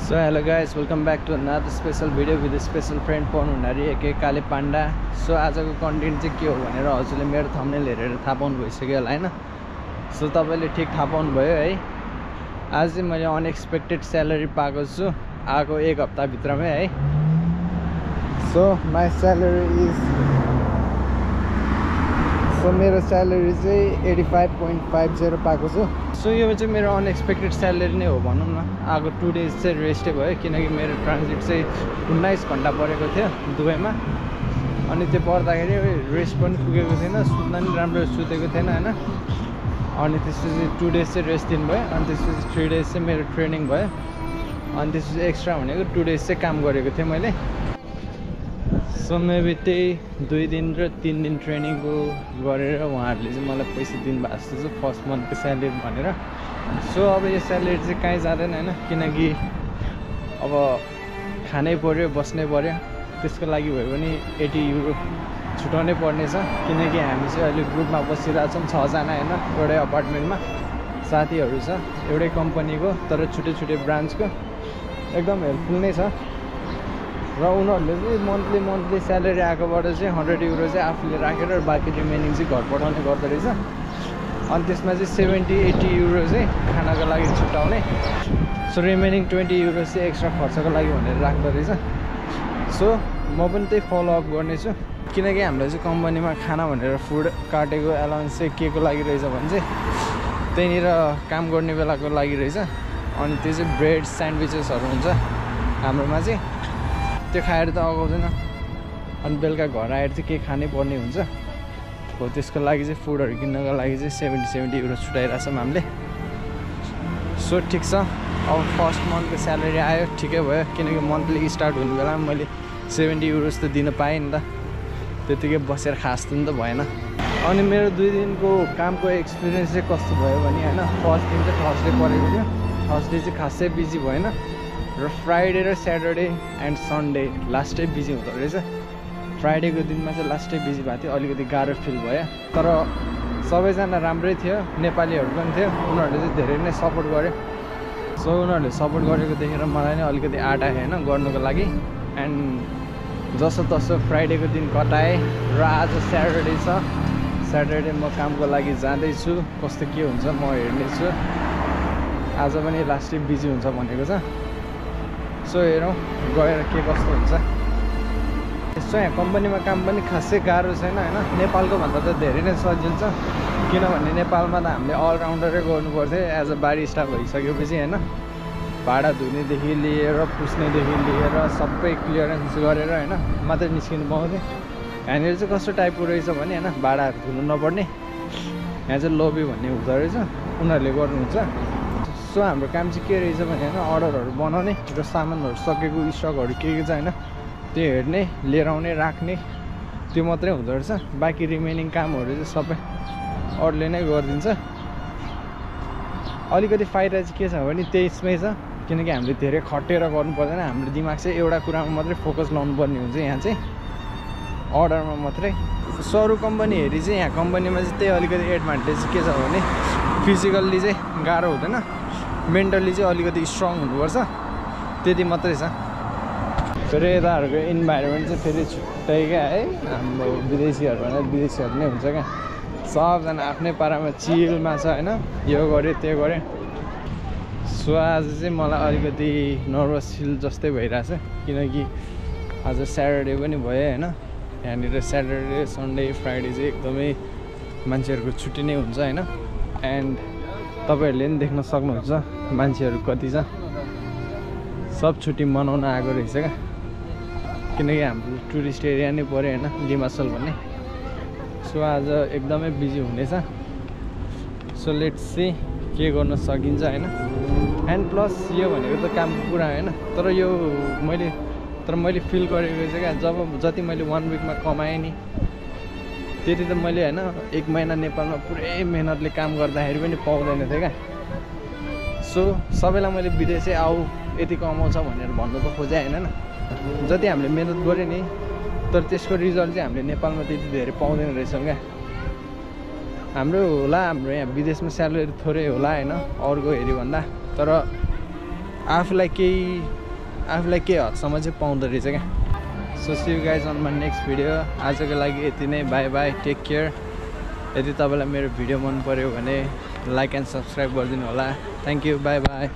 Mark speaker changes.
Speaker 1: So hello guys, welcome back to another special video with a special friend पहुनहुनारी एके काले पाण्डा। So आजको कन्टेन्ट चाहिँ के हो भनेर हजुरले मेरो थम्बनेल हेरेर थाहा पाउनु भइसक्यो होला हैन। सो तपाईले ठीक थाहा पाउनु भयो है। आज चाहिँ मैले अनएक्सपेक्टेड स्यालेरी पाएको छु आको एक हप्ता भित्रमै है। सो माई स्यालेरी इज मेरो स्यालेरी चाहिँ 85.50 पाएको छु। सो यो चाहिँ मेरो अनएक्सपेक्टेड स्यालेरी नै हो भनौँ न। आएको 2 डेज चाहिँ रेस्टै भयो किनकि मेरो ट्रान्जिट चाहिँ 19 घन्टा परेको थियो दुबईमा। अनि त्यो पर्दाखेरि रेस्ट पनि पुगेको थिएन, सुत्न पनि राम्रो सुतेको थिएन हैन। अनि त्यसपछि 2 डेज चाहिँ रेस्ट दिनुभयो। अनि त्यसपछि 3 डेज चाहिँ मेरो ट्रेनिङ भयो। अनि त्यसपछि एक्स्ट्रा भनेको 2 डेज चाहिँ काम गरेको थिएँ मैले। सो मेबी त्यही 2 दिन र 3 दिन ट्रेनिङको गरेर उहाँहरूले चाहिँ मलाई पैसा दिनुभएको जस्तो छ फर्स्ट मन्थको स्यालेरी भनेर। सो अब यो स्यालेरी चाहिँ कहीँ जाँदैन हैन, किनकि अब खानै पर्यो बस्नै पर्यो। त्यसको लागि भयो भने 80 युरो छुटाउनै पर्नेछ किनकि हामी चाहिँ अहिले ग्रुपमा बसिरहेको छौँ 6 जना हैन। एउटै अपार्टमेन्टमा साथीहरू छ, एउटै कम्पनीको तर छुट्टै छुट्टै ब्रान्चको। एकदम हेल्पफुल नै छ र उनीहरूले चाहिँ मन्थली स्यालेरी आएकोबाट चाहिँ 100 युरो चाहिँ आफूले राखेर बाँकी रिमेनिङ चाहिँ घर पठाउने गर्दो रहेछ। अनि त्यसमा चाहिँ 70-80 युरो चाहिँ खानाको लागि छुट्याउने। सो रिमेनिङ 20 युरो चाहिँ एक्स्ट्रा खर्चको लागि भनेर राख्दो रहेछ। सो म पनि त्यही फलोअप गर्नेछु किनकि हामीलाई चाहिँ कम्पनीमा खाना भनेर फुड काटेको एलाउन्स चाहिँ के को लागि रहेछ भने चाहिँ त्यहीँनिर काम गर्ने बेलाको लागि रहेछ। अनि त्यो चाहिँ ब्रेड स्यान्डविचेसहरू हुन्छ हाम्रोमा चाहिँ, त्यो खाएर त अगाउँदैन। अनि बेलुका घर आएर चाहिँ केही खानै पर्ने हुन्छ हो, त्यसको लागि चाहिँ फुडहरू किन्नको लागि चाहिँ 70 युरो छुटाइरहेको छौँ हामीले। सो ठिक छ, अब फर्स्ट मन्थको स्यालेरी आयो ठिकै भयो किनकि मन्थली स्टार्ट हुने बेलामा मैले 70 युरोस त दिन पाएँ नि त, त्यतिकै बसेर खास त नि त भएन। अनि मेरो 2 दिनको कामको एक्सपिरियन्स चाहिँ कस्तो भयो भने हैन, फर्स्ट दिन चाहिँ थर्सडे परेको थियो। थर्सडे चाहिँ खासै बिजी भएन र फ्राइडे र स्याटरडे एन्ड सन्डे लास्टै बिजी हुँदो रहेछ। फ्राइडेको दिनमा चाहिँ लास्टै बिजी भएको थियो, अलिकति गाह्रो फिल भयो। तर सबैजना राम्रै थियो, नेपालीहरू पनि थियो, उनीहरूले चाहिँ धेरै नै सपोर्ट गर्यो। सो उनीहरूले सपोर्ट गरेको देखेर मलाई नै अलिकति आँट आयो होइन गर्नुको लागि। एन्ड जसो तसो फ्राइडेको दिन कटाएँ र आज स्याटरडे छ। स्याटरडे म कामको लागि जाँदैछु, कस्तो के हुन्छ म हेर्नेछु। आज पनि लास्टै बिजी हुन्छ भनेको छ। सो हेरौँ गएर के कस्तो हुन्छ। यसो यहाँ कम्पनीमा काम पनि खासै गाह्रो छैन होइन, नेपालको भन्दा त धेरै नै सजिलो छ किनभने नेपालमा त हामीले अलराउन्डरै गर्नुपर्थ्यो एज अ बारिस्टा भइसकेपछि होइन। भाडा धुनेदेखि लिएर पुस्नेदेखि लिएर सबै क्लियरेन्स गरेर होइन मात्रै निस्किनु पाउँथ्यो। यहाँनिर चाहिँ कस्तो टाइपको रहेछ भने होइन, भाडाहरू धुनु नपर्ने, यहाँ चाहिँ लबी भन्ने हुँदो रहेछ, उनीहरूले गर्नुहुन्छ। सो हाम्रो काम चाहिँ के रहेछ भने होइन, अर्डरहरू बनाउने र सामानहरू सकेको स्टकहरू के छ होइन त्यो हेर्ने, लिएर आउने, राख्ने, त्यो मात्रै हुँदो रहेछ। बाँकी रिमेनिङ कामहरू चाहिँ सबै अरूले नै गरिदिन्छ। अलिकति फाइदा चाहिँ के छ भने त्यसमै छ किनकि हामीले धेरै खटेर गर्नु पर्दैन, हाम्रो दिमाग चाहिँ एउटा कुरामा मात्रै फोकस लाउनु पर्ने हुन्छ यहाँ चाहिँ, अर्डरमा मात्रै। सरू कम्पनी हेरी चाहिँ यहाँ कम्पनीमा चाहिँ त्यही अलिकति एडभान्टेज के छ भने फिजिकल्ली चाहिँ गाह्रो हुँदैन, मेन्टल्ली चाहिँ अलिकति स्ट्रङ हुनुपर्छ, त्यति मात्रै छ। फेरि यताहरूको इन्भाइरोमेन्ट चाहिँ फेरि छुट्टै क्या है, हाम्रो विदेशीहरू भनेर विदेशीहरू नै हुन्छ क्या, सबजना आफ्नै पारामा चिलमा छ होइन, यो गऱ्यो त्यो गऱ्यो। सो आज चाहिँ मलाई अलिकति नर्भस फिल जस्तै भइरहेछ किनकि आज स्याटरडे पनि भयो होइन। यहाँनिर स्याटरडे सन्डे फ्राइडे चाहिँ एकदमै मान्छेहरूको छुट्टी नै हुन्छ होइन। एन्ड तपाईँहरूले पनि देख्न सक्नुहुन्छ मान्छेहरू कति छ, सब छुट्टी मनाउन आएको रहेछ क्या किनकि हाम्रो टुरिस्ट एरिया नै पऱ्यो होइन लिमासोल भन्ने। सो आज एकदमै बिजी हुनेछ। सो लेट्स सी के गर्न सकिन्छ होइन। एन्ड प्लस यो भनेको त कामको कुरा होइन, तर मैले फिल गरेको चाहिँ क्या जति मैले 1 विकमा कमाएँ नि त्यति त मैले होइन 1 महिना नेपालमा पुरै मेहनतले काम गर्दाखेरि पनि पाउँदैन थिएँ क्या। सो सबैलाई मैले विदेशै आऊ यति कमाउँछ भनेर भन्नु त खोजेँ होइन। जति हामीले मेहनत गऱ्यो नि तर त्यसको रिजल्ट चाहिँ हामीले नेपालमा त्यति धेरै पाउँदैन रहेछौँ क्या। हाम्रो होला, हाम्रो यहाँ विदेशमा स्यालेरी थोरै होला होइन अरूको हेरी भन्दा, तर आफूलाई केही हदसम्म चाहिँ पाउँदो रहेछ क्या so see you guys on my next video आजको लागि यति नै बाई बाई टेक केयर यदि तपाईँलाई मेरो भिडियो मन पऱ्यो भने लाइक एन्ड सब्सक्राइब गरिदिनु होला थ्याङ्क यू बाई बाई